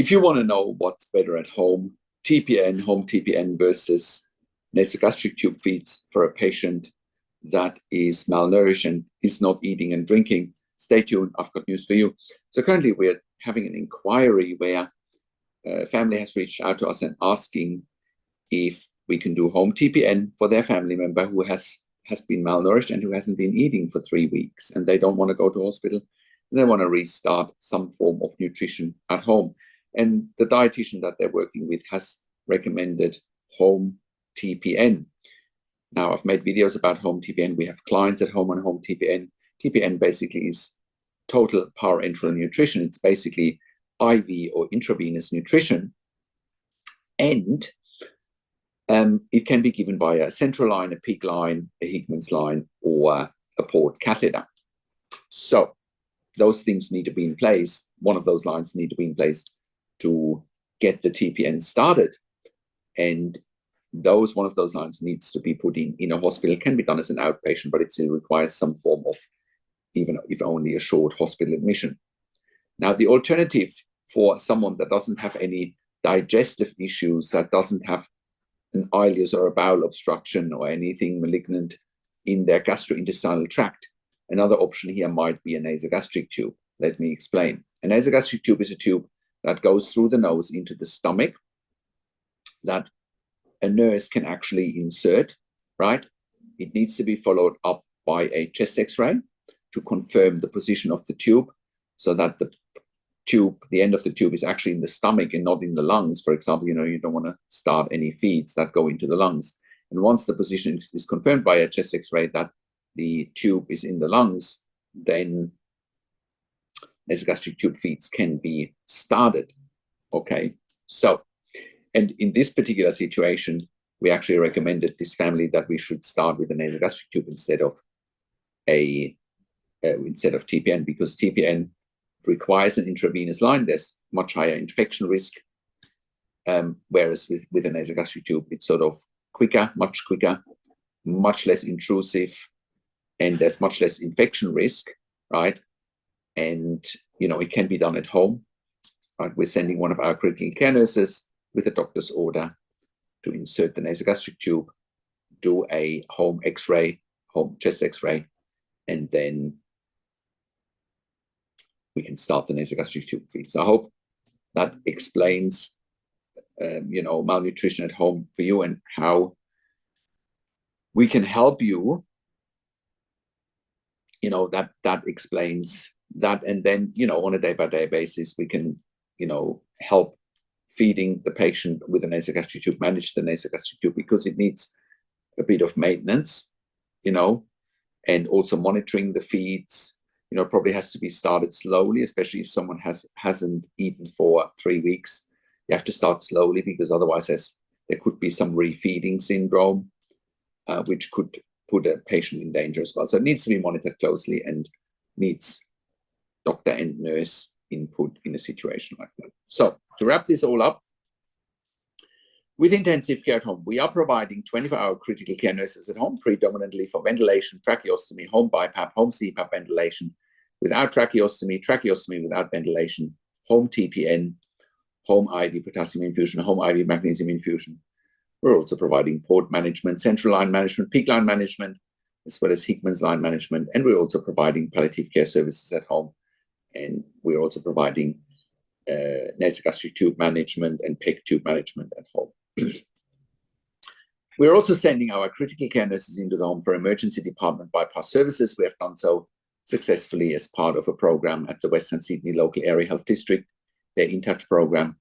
If you want to know what's better at home, TPN, home TPN versus nasogastric tube feeds for a patient that is malnourished and is not eating and drinking, stay tuned, I've got news for you. So currently we're having an inquiry where a family has reached out to us and asking if we can do home TPN for their family member who has been malnourished and who hasn't been eating for 3 weeks, and they don't want to go to hospital, and they want to restart some form of nutrition at home. And the dietitian that they're working with has recommended home TPN. Now, I've made videos about home TPN. We have clients at home on home TPN. TPN basically is total parenteral nutrition. It's basically IV or intravenous nutrition. And it can be given by a central line, a PICC line, a Hickman's line, or a port catheter. So those things need to be in place. One of those lines need to be in place to get the TPN started. And one of those lines needs to be put in a hospital. It can be done as an outpatient, but it still requires some form of, even if only a short hospital admission. Now, the alternative for someone that doesn't have any digestive issues, that doesn't have an ileus or a bowel obstruction or anything malignant in their gastrointestinal tract, another option here might be a nasogastric tube. Let me explain. A nasogastric tube is a tube that goes through the nose into the stomach that a nurse can actually insert, right? It needs to be followed up by a chest X-ray to confirm the position of the tube, so that the end of the tube is actually in the stomach and not in the lungs. For example, you don't want to start any feeds that go into the lungs. And once the position is confirmed by a chest X-ray that the tube is in the lungs, then nasogastric tube feeds can be started. Okay, so, and in this particular situation, we actually recommended this family that we should start with a nasogastric tube instead of TPN, because TPN requires an intravenous line. There's much higher infection risk, whereas with a nasogastric tube, it's sort of quicker, much less intrusive, and there's much less infection risk, right? And, it can be done at home, right? We're sending one of our critical care nurses with a doctor's order to insert the nasogastric tube, do a home X-ray, home chest X-ray, and then we can start the nasogastric tube feed. So I hope that explains, malnutrition at home for you and how we can help you. That explains that. And then, on a day-by-day basis, we can, help feeding the patient with a nasogastric tube, manage the nasogastric tube, because it needs a bit of maintenance, and also monitoring the feeds. Probably has to be started slowly, especially if someone hasn't eaten for 3 weeks. You have to start slowly, because otherwise there could be some refeeding syndrome, which could put a patient in danger as well. So it needs to be monitored closely and needs doctor and nurse input in a situation like that. So to wrap this all up, with intensive care at home, we are providing 24-hour critical care nurses at home, predominantly for ventilation, tracheostomy, home BiPAP, home CPAP ventilation, without tracheostomy without ventilation, home TPN, home IV potassium infusion, home IV magnesium infusion. We're also providing port management, central line management, PICC line management, as well as Hickman's line management. And we're also providing palliative care services at home. And we're also providing nasogastric tube management and PEG tube management at home. We're also sending our critical care nurses into the home for emergency department bypass services. We have done so successfully as part of a program at the Western Sydney Local Area Health District, their In Touch program,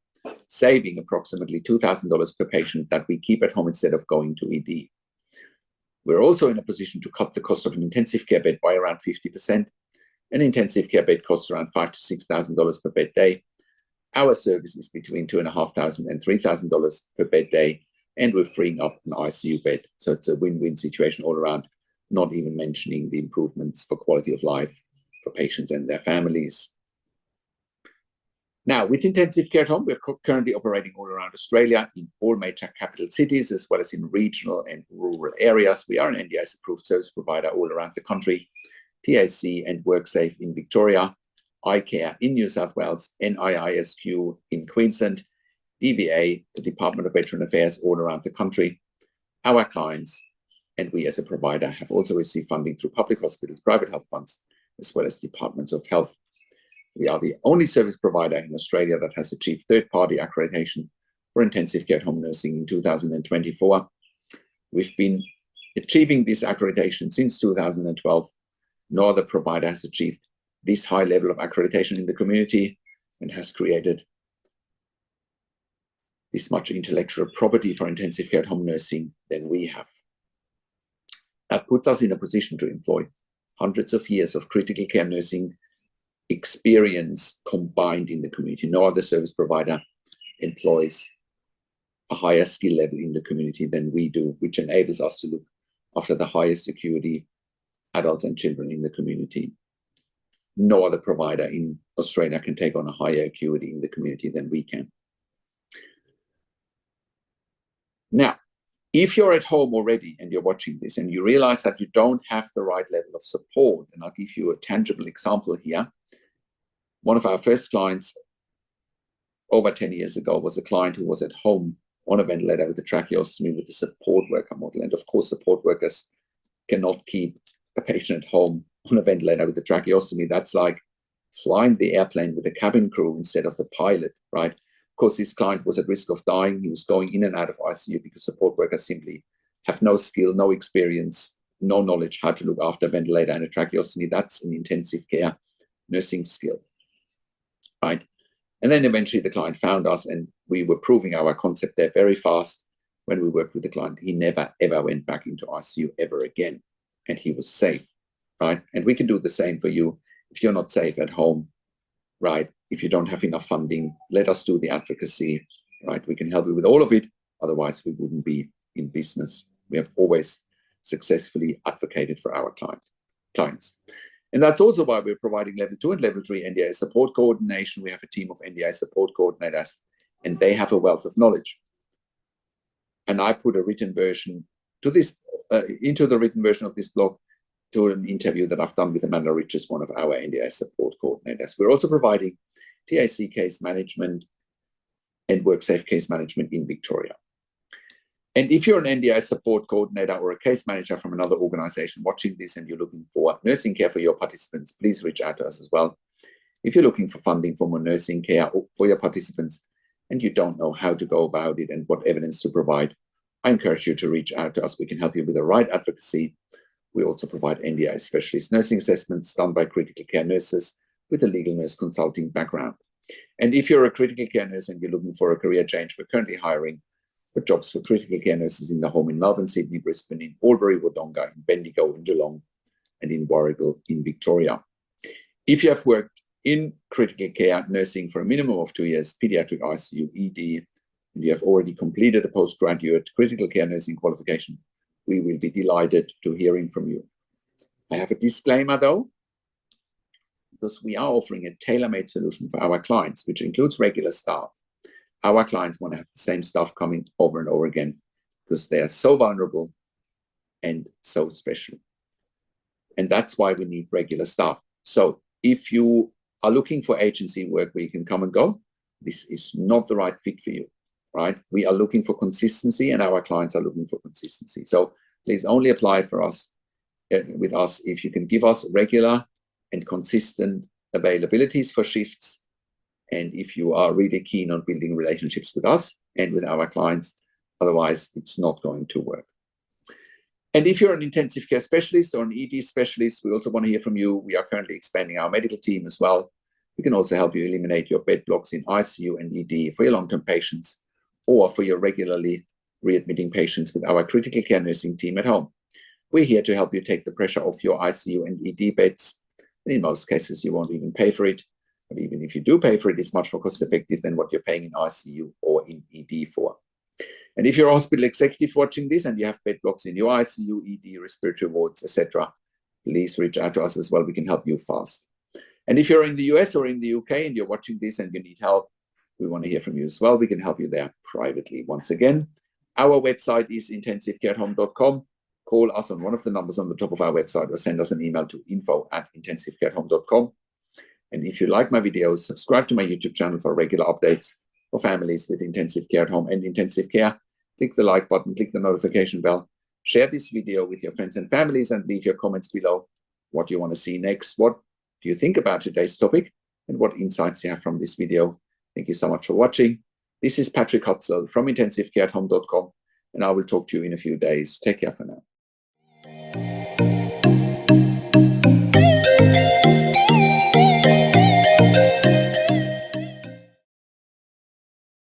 saving approximately $2,000 per patient that we keep at home instead of going to ED. We're also in a position to cut the cost of an intensive care bed by around 50%. An intensive care bed costs around $5,000 to $6,000 per bed day. Our service is between $2,500 and $3,000 per bed day, and we're freeing up an ICU bed. So it's a win-win situation all around, not even mentioning the improvements for quality of life for patients and their families. Now, with intensive care at home, we're currently operating all around Australia in all major capital cities, as well as in regional and rural areas. We are an NDIS-approved service provider all around the country, TAC and WorkSafe in Victoria, eye care in New South Wales, NIISQ in Queensland, DVA, the Department of Veteran Affairs all around the country. Our clients and we as a provider have also received funding through public hospitals, private health funds, as well as departments of health. We are the only service provider in Australia that has achieved third-party accreditation for intensive care at home nursing in 2024. We've been achieving this accreditation since 2012. No other provider has achieved this high level of accreditation in the community and has created this much intellectual property for intensive care at home nursing than we have. That puts us in a position to employ hundreds of years of critical care nursing experience combined in the community. No other service provider employs a higher skill level in the community than we do, which enables us to look after the highest acuity adults and children in the community. No other provider in Australia can take on a higher acuity in the community than we can. Now, if you're at home already and you're watching this and you realize that you don't have the right level of support, and I'll give you a tangible example here. One of our first clients over 10 years ago was a client who was at home on a ventilator with a tracheostomy with the support worker model. And of course, support workers cannot keep a patient at home on a ventilator with a tracheostomy. That's like flying the airplane with a cabin crew instead of the pilot, right? Of course, this client was at risk of dying. He was going in and out of ICU because support workers simply have no skill, no experience, no knowledge how to look after a ventilator and a tracheostomy. That's an intensive care nursing skill, right? And then eventually the client found us and we were proving our concept there very fast. When we worked with the client, he never, ever went back into ICU ever again. And he was safe, right? And we can do the same for you. If you're not safe at home, right? If you don't have enough funding, let us do the advocacy, right? We can help you with all of it. Otherwise, we wouldn't be in business. We have always successfully advocated for our clients. And that's also why we're providing level 2 and level 3 NDA support coordination. We have a team of NDA support coordinators, and they have a wealth of knowledge. And I put a written version to this, into the written version of this blog, to an interview that I've done with Amanda Richards, one of our NDA support coordinators. We're also providing TAC case management and WorkSafe case management in Victoria. And if you're an NDA support coordinator or a case manager from another organization watching this and you're looking for nursing care for your participants, please reach out to us as well. If you're looking for funding for more nursing care for your participants and you don't know how to go about it and what evidence to provide, I encourage you to reach out to us. We can help you with the right advocacy. We also provide NDA specialist nursing assessments done by critical care nurses with a legal nurse consulting background. And if you're a critical care nurse and you're looking for a career change, we're currently hiring for jobs for critical care nurses in the home in Melbourne, Sydney, Brisbane, in Albury, Wodonga, in Bendigo, in Geelong, and in Warragul in Victoria. If you have worked in critical care nursing for a minimum of 2 years, pediatric ICU, ED, and you have already completed a postgraduate critical care nursing qualification, we will be delighted to hearing from you. I have a disclaimer though, because we are offering a tailor-made solution for our clients, which includes regular staff. Our clients want to have the same staff coming over and over again because they are so vulnerable and so special. And that's why we need regular staff. So if you are looking for agency work where you can come and go, this is not the right fit for you, right? We are looking for consistency and our clients are looking for consistency. So please only apply for us with us if you can give us regular and consistent availabilities for shifts. And if you are really keen on building relationships with us and with our clients, otherwise it's not going to work. And if you're an intensive care specialist or an ED specialist, we also want to hear from you. We are currently expanding our medical team as well. We can also help you eliminate your bed blocks in ICU and ED for your long-term patients or for your regularly readmitting patients with our critical care nursing team at home. We're here to help you take the pressure off your ICU and ED beds. And in most cases, you won't even pay for it. But even if you do pay for it, it's much more cost effective than what you're paying in ICU or in ED for. And if you're a hospital executive watching this and you have bed blocks in your ICU, ED, respiratory wards, etc., please reach out to us as well. We can help you fast. And if you're in the US or in the UK and you're watching this and you need help, we want to hear from you as well. We can help you there privately. Once again, our website is intensivecareathome.com. Call us on one of the numbers on the top of our website or send us an email to info@intensivecareathome.com. And if you like my videos, subscribe to my YouTube channel for regular updates for families with intensive care at home and intensive care. Click the like button, click the notification bell, share this video with your friends and families, and leave your comments below what you want to see next. What do you think about today's topic and what insights you have from this video? Thank you so much for watching. This is Patrick Hutzel from intensivecareathome.com, and I will talk to you in a few days. Take care for now.